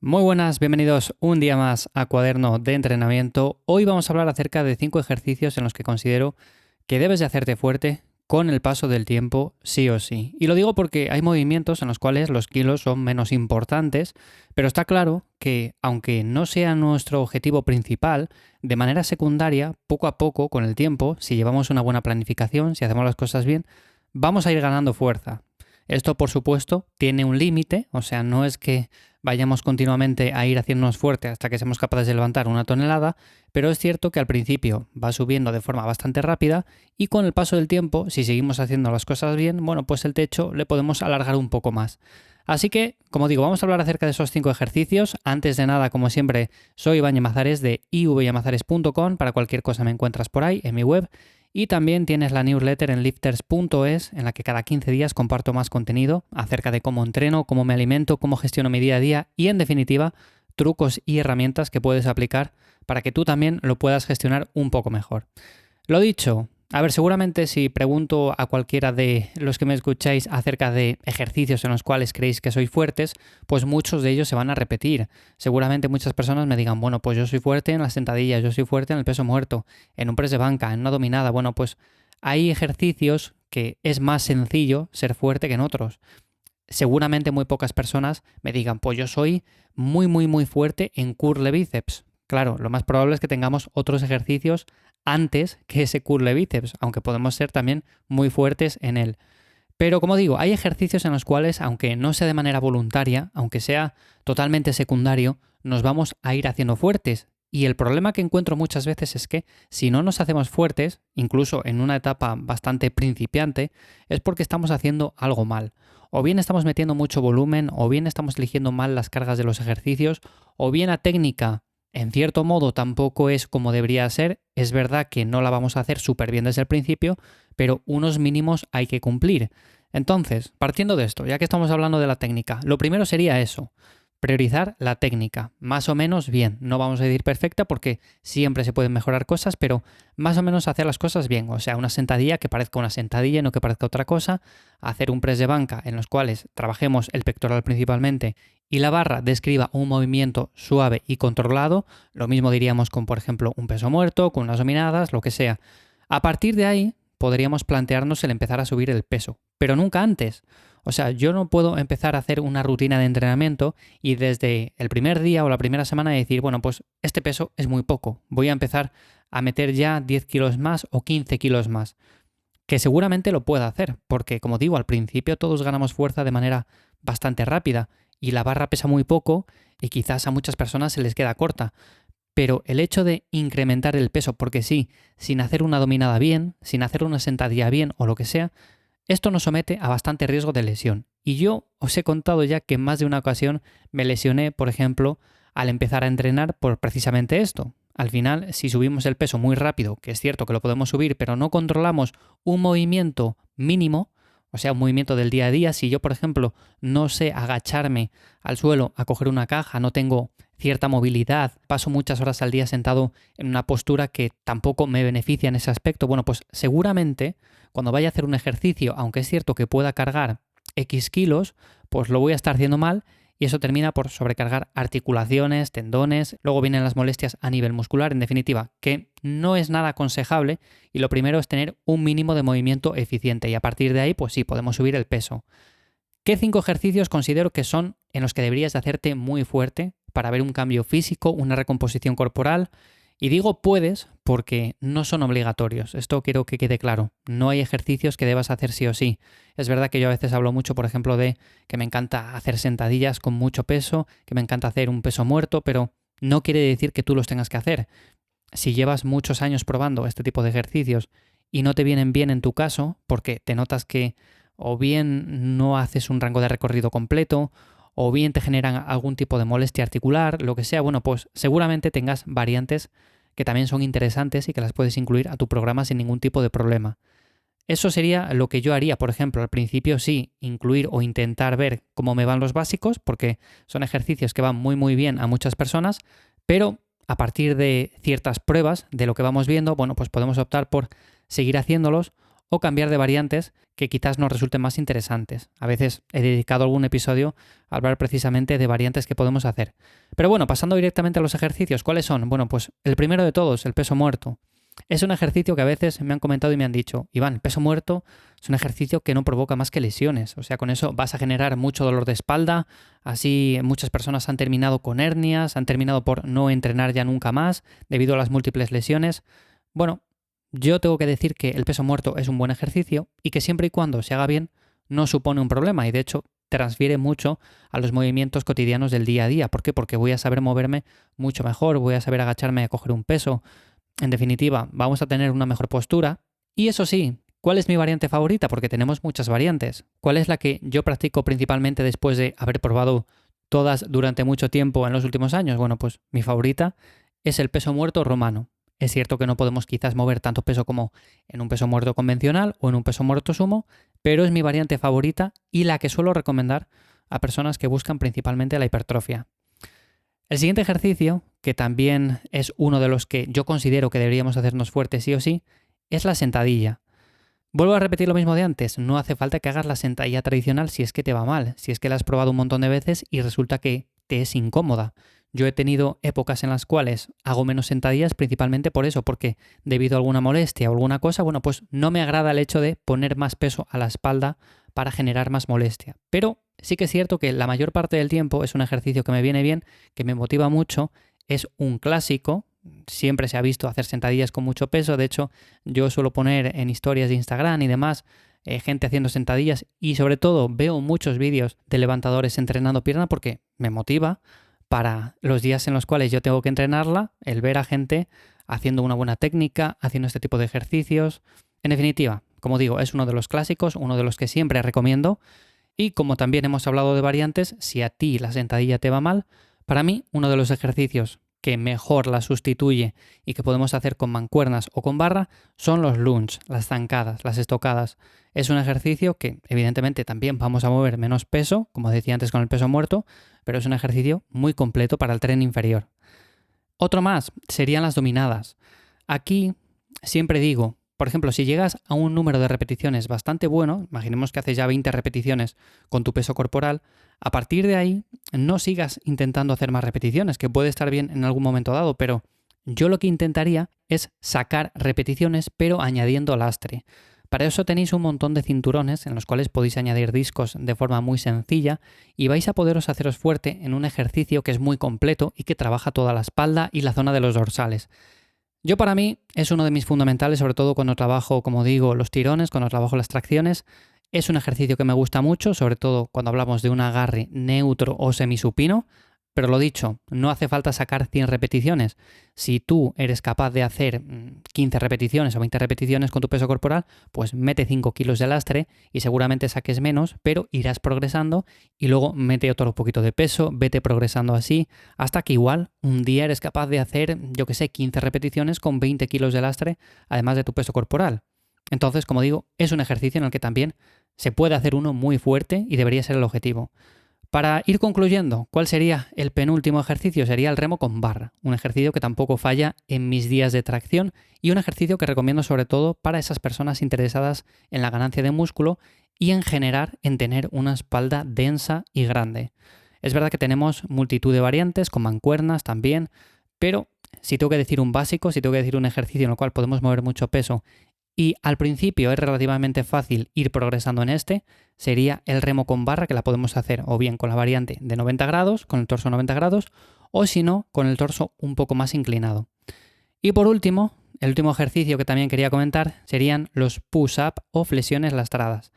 Muy buenas, bienvenidos un día más a Cuaderno de Entrenamiento. Hoy vamos a hablar acerca de 5 ejercicios en los que considero que debes de hacerte fuerte con el paso del tiempo, sí o sí. Y lo digo porque hay movimientos en los cuales los kilos son menos importantes, pero está claro que aunque no sea nuestro objetivo principal, de manera secundaria, poco a poco, con el tiempo, si llevamos una buena planificación, si hacemos las cosas bien, vamos a ir ganando fuerza. Esto, por supuesto, tiene un límite, o sea, no es que vayamos continuamente a ir haciéndonos fuerte hasta que seamos capaces de levantar 1 tonelada, pero es cierto que al principio va subiendo de forma bastante rápida y con el paso del tiempo, si seguimos haciendo las cosas bien, bueno, pues el techo le podemos alargar un poco más. Así que, como digo, vamos a hablar acerca de esos 5 ejercicios. Antes de nada, como siempre, soy Iván Llamazares de ivyamazares.com. Para cualquier cosa me encuentras por ahí, en mi web. Y también tienes la newsletter en lifters.es, en la que cada 15 días comparto más contenido acerca de cómo entreno, cómo me alimento, cómo gestiono mi día a día y, en definitiva, trucos y herramientas que puedes aplicar para que tú también lo puedas gestionar un poco mejor. Lo dicho, a ver, seguramente si pregunto a cualquiera de los que me escucháis acerca de ejercicios en los cuales creéis que sois fuertes, pues muchos de ellos se van a repetir. Seguramente muchas personas me digan, bueno, pues yo soy fuerte en las sentadillas, yo soy fuerte en el peso muerto, en un press de banca, en una dominada. Bueno, pues hay ejercicios que es más sencillo ser fuerte que en otros. Seguramente muy pocas personas me digan, pues yo soy muy fuerte en curl de bíceps. Claro, lo más probable es que tengamos otros ejercicios antes que ese curl de bíceps, aunque podemos ser también muy fuertes en él. Pero como digo, hay ejercicios en los cuales, aunque no sea de manera voluntaria, aunque sea totalmente secundario, nos vamos a ir haciendo fuertes. Y el problema que encuentro muchas veces es que si no nos hacemos fuertes, incluso en una etapa bastante principiante, es porque estamos haciendo algo mal. O bien estamos metiendo mucho volumen, o bien estamos eligiendo mal las cargas de los ejercicios, o bien la técnica en cierto modo tampoco es como debería ser. Es verdad que no la vamos a hacer súper bien desde el principio, pero unos mínimos hay que cumplir. Entonces, partiendo de esto, ya que estamos hablando de la técnica, lo primero sería eso, priorizar la técnica, más o menos bien. No vamos a decir perfecta porque siempre se pueden mejorar cosas, pero más o menos hacer las cosas bien. O sea, una sentadilla que parezca una sentadilla y no que parezca otra cosa, hacer un press de banca en los cuales trabajemos el pectoral principalmente y la barra describa un movimiento suave y controlado. Lo mismo diríamos con, por ejemplo, un peso muerto, con unas dominadas, lo que sea. A partir de ahí podríamos plantearnos el empezar a subir el peso, pero nunca antes. O sea, yo no puedo empezar a hacer una rutina de entrenamiento y desde el primer día o la primera semana decir, bueno, pues este peso es muy poco, voy a empezar a meter ya 10 kilos más o 15 kilos más. Que seguramente lo pueda hacer, porque como digo, al principio todos ganamos fuerza de manera bastante rápida y la barra pesa muy poco y quizás a muchas personas se les queda corta. Pero el hecho de incrementar el peso, porque sí, sin hacer una dominada bien, sin hacer una sentadilla bien o lo que sea, esto nos somete a bastante riesgo de lesión. Y yo os he contado ya que en más de una ocasión me lesioné, por ejemplo, al empezar a entrenar por precisamente esto. Al final, si subimos el peso muy rápido, que es cierto que lo podemos subir, pero no controlamos un movimiento mínimo, o sea, un movimiento del día a día, si yo, por ejemplo, no sé agacharme al suelo a coger una caja, no tengo cierta movilidad, paso muchas horas al día sentado en una postura que tampoco me beneficia en ese aspecto, bueno, pues seguramente cuando vaya a hacer un ejercicio, aunque es cierto que pueda cargar X kilos, pues lo voy a estar haciendo mal y eso termina por sobrecargar articulaciones, tendones, luego vienen las molestias a nivel muscular, en definitiva, que no es nada aconsejable y lo primero es tener un mínimo de movimiento eficiente y a partir de ahí, pues sí, podemos subir el peso. ¿Qué 5 ejercicios considero que son en los que deberías de hacerte muy fuerte para ver un cambio físico, una recomposición corporal? Y digo puedes porque no son obligatorios. Esto quiero que quede claro. No hay ejercicios que debas hacer sí o sí. Es verdad que yo a veces hablo mucho, por ejemplo, de que me encanta hacer sentadillas con mucho peso, que me encanta hacer un peso muerto, pero no quiere decir que tú los tengas que hacer. Si llevas muchos años probando este tipo de ejercicios y no te vienen bien en tu caso, porque te notas que o bien no haces un rango de recorrido completo, o bien te generan algún tipo de molestia articular, lo que sea, bueno, pues seguramente tengas variantes que también son interesantes y que las puedes incluir a tu programa sin ningún tipo de problema. Eso sería lo que yo haría, por ejemplo, al principio sí, incluir o intentar ver cómo me van los básicos, porque son ejercicios que van muy bien a muchas personas, pero a partir de ciertas pruebas de lo que vamos viendo, bueno, pues podemos optar por seguir haciéndolos o cambiar de variantes que quizás nos resulten más interesantes. A veces he dedicado algún episodio a hablar precisamente de variantes que podemos hacer. Pero bueno, pasando directamente a los ejercicios, ¿cuáles son? Bueno, pues el primero de todos, el peso muerto. Es un ejercicio que a veces me han comentado y me han dicho, Iván, el peso muerto es un ejercicio que no provoca más que lesiones. O sea, con eso vas a generar mucho dolor de espalda. Así muchas personas han terminado con hernias, han terminado por no entrenar ya nunca más debido a las múltiples lesiones. Bueno, yo tengo que decir que el peso muerto es un buen ejercicio y que siempre y cuando se haga bien no supone un problema y de hecho transfiere mucho a los movimientos cotidianos del día a día. ¿Por qué? Porque voy a saber moverme mucho mejor, voy a saber agacharme a coger un peso. En definitiva, vamos a tener una mejor postura. Y eso sí, ¿cuál es mi variante favorita? Porque tenemos muchas variantes. ¿Cuál es la que yo practico principalmente después de haber probado todas durante mucho tiempo en los últimos años? Bueno, pues mi favorita es el peso muerto romano. Es cierto que no podemos quizás mover tanto peso como en un peso muerto convencional o en un peso muerto sumo, pero es mi variante favorita y la que suelo recomendar a personas que buscan principalmente la hipertrofia. El siguiente ejercicio, que también es uno de los que yo considero que deberíamos hacernos fuertes sí o sí, es la sentadilla. Vuelvo a repetir lo mismo de antes, no hace falta que hagas la sentadilla tradicional si es que te va mal, si es que la has probado un montón de veces y resulta que te es incómoda. Yo he tenido épocas en las cuales hago menos sentadillas principalmente por eso, porque debido a alguna molestia o alguna cosa, bueno, pues no me agrada el hecho de poner más peso a la espalda para generar más molestia. Pero sí que es cierto que la mayor parte del tiempo es un ejercicio que me viene bien, que me motiva mucho, es un clásico. Siempre se ha visto hacer sentadillas con mucho peso, de hecho yo suelo poner en historias de Instagram y demás gente haciendo sentadillas y sobre todo veo muchos vídeos de levantadores entrenando pierna porque me motiva para los días en los cuales yo tengo que entrenarla, el ver a gente haciendo una buena técnica, haciendo este tipo de ejercicios. En definitiva, como digo, es uno de los clásicos, uno de los que siempre recomiendo y como también hemos hablado de variantes, si a ti la sentadilla te va mal, para mí uno de los ejercicios que mejor la sustituye y que podemos hacer con mancuernas o con barra son los lunges, las zancadas, las estocadas. Es un ejercicio que evidentemente también vamos a mover menos peso, como decía antes con el peso muerto, pero es un ejercicio muy completo para el tren inferior. Otro más serían las dominadas. Aquí siempre digo, por ejemplo, si llegas a un número de repeticiones bastante bueno, imaginemos que haces ya 20 repeticiones con tu peso corporal, a partir de ahí no sigas intentando hacer más repeticiones, que puede estar bien en algún momento dado, pero yo lo que intentaría es sacar repeticiones pero añadiendo lastre. Para eso tenéis un montón de cinturones en los cuales podéis añadir discos de forma muy sencilla y vais a poderos haceros fuerte en un ejercicio que es muy completo y que trabaja toda la espalda y la zona de los dorsales. Yo para mí es uno de mis fundamentales, sobre todo cuando trabajo, como digo, los tirones, cuando trabajo las tracciones. Es un ejercicio que me gusta mucho, sobre todo cuando hablamos de un agarre neutro o semisupino. Pero lo dicho, no hace falta sacar 100 repeticiones. Si tú eres capaz de hacer 15 repeticiones o 20 repeticiones con tu peso corporal, pues mete 5 kilos de lastre y seguramente saques menos, pero irás progresando y luego mete otro poquito de peso, vete progresando así, hasta que igual un día eres capaz de hacer, 15 repeticiones con 20 kilos de lastre, además de tu peso corporal. Entonces, como digo, es un ejercicio en el que también se puede hacer uno muy fuerte y debería ser el objetivo. Para ir concluyendo, ¿cuál sería el penúltimo ejercicio? Sería el remo con barra, un ejercicio que tampoco falla en mis días de tracción y un ejercicio que recomiendo sobre todo para esas personas interesadas en la ganancia de músculo y en generar en tener una espalda densa y grande. Es verdad que tenemos multitud de variantes, con mancuernas también, pero si tengo que decir un básico, si tengo que decir un ejercicio en el cual podemos mover mucho peso y al principio es relativamente fácil ir progresando en este, sería el remo con barra, que la podemos hacer o bien con la variante de 90 grados, con el torso 90 grados, o si no, con el torso un poco más inclinado. Y por último, el último ejercicio que también quería comentar serían los push-up o flexiones lastradas.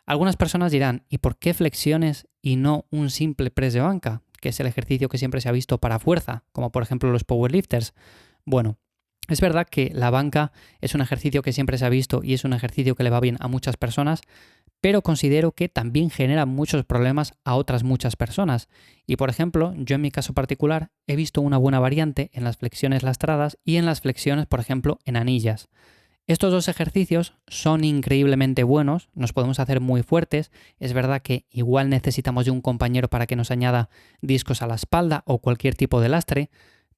Algunas personas dirán, ¿y por qué flexiones y no un simple press de banca? Que es el ejercicio que siempre se ha visto para fuerza, como por ejemplo los powerlifters. Bueno, es verdad que la banca es un ejercicio que siempre se ha visto y es un ejercicio que le va bien a muchas personas, pero considero que también genera muchos problemas a otras muchas personas. Y por ejemplo, yo en mi caso particular he visto una buena variante en las flexiones lastradas y en las flexiones, por ejemplo, en anillas. Estos dos ejercicios son increíblemente buenos, nos podemos hacer muy fuertes. Es verdad que igual necesitamos de un compañero para que nos añada discos a la espalda o cualquier tipo de lastre,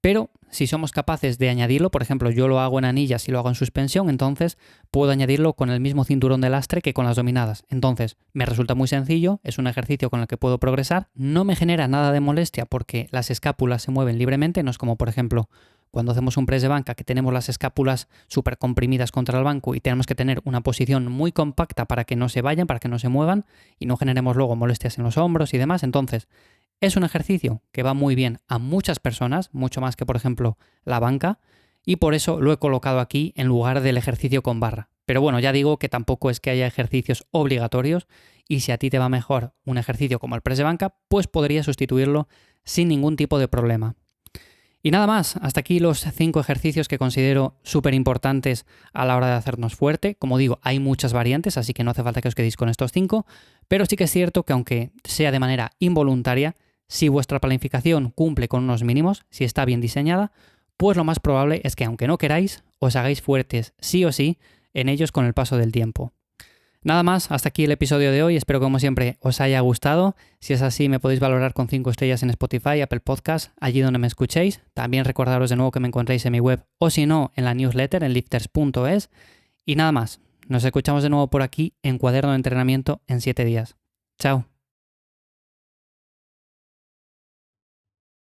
Pero si somos capaces de añadirlo, por ejemplo, yo lo hago en anillas y lo hago en suspensión, entonces puedo añadirlo con el mismo cinturón de lastre que con las dominadas. Entonces, me resulta muy sencillo, es un ejercicio con el que puedo progresar, no me genera nada de molestia porque las escápulas se mueven libremente, no es como, por ejemplo, cuando hacemos un press de banca que tenemos las escápulas súper comprimidas contra el banco y tenemos que tener una posición muy compacta para que no se vayan, para que no se muevan y no generemos luego molestias en los hombros y demás. Entonces, es un ejercicio que va muy bien a muchas personas, mucho más que, por ejemplo, la banca, y por eso lo he colocado aquí en lugar del ejercicio con barra. Pero bueno, ya digo que tampoco es que haya ejercicios obligatorios y si a ti te va mejor un ejercicio como el press de banca, pues podrías sustituirlo sin ningún tipo de problema. Y nada más, hasta aquí los 5 ejercicios que considero súper importantes a la hora de hacernos fuerte. Como digo, hay muchas variantes, así que no hace falta que os quedéis con estos 5, pero sí que es cierto que aunque sea de manera involuntaria, si vuestra planificación cumple con unos mínimos, si está bien diseñada, pues lo más probable es que aunque no queráis, os hagáis fuertes sí o sí en ellos con el paso del tiempo. Nada más, hasta aquí el episodio de hoy, espero que como siempre os haya gustado. Si es así me podéis valorar con 5 estrellas en Spotify, Apple Podcast, allí donde me escuchéis. También recordaros de nuevo que me encontráis en mi web o si no en la newsletter en lifters.es. Y nada más, nos escuchamos de nuevo por aquí en Cuaderno de Entrenamiento en 7 días. Chao.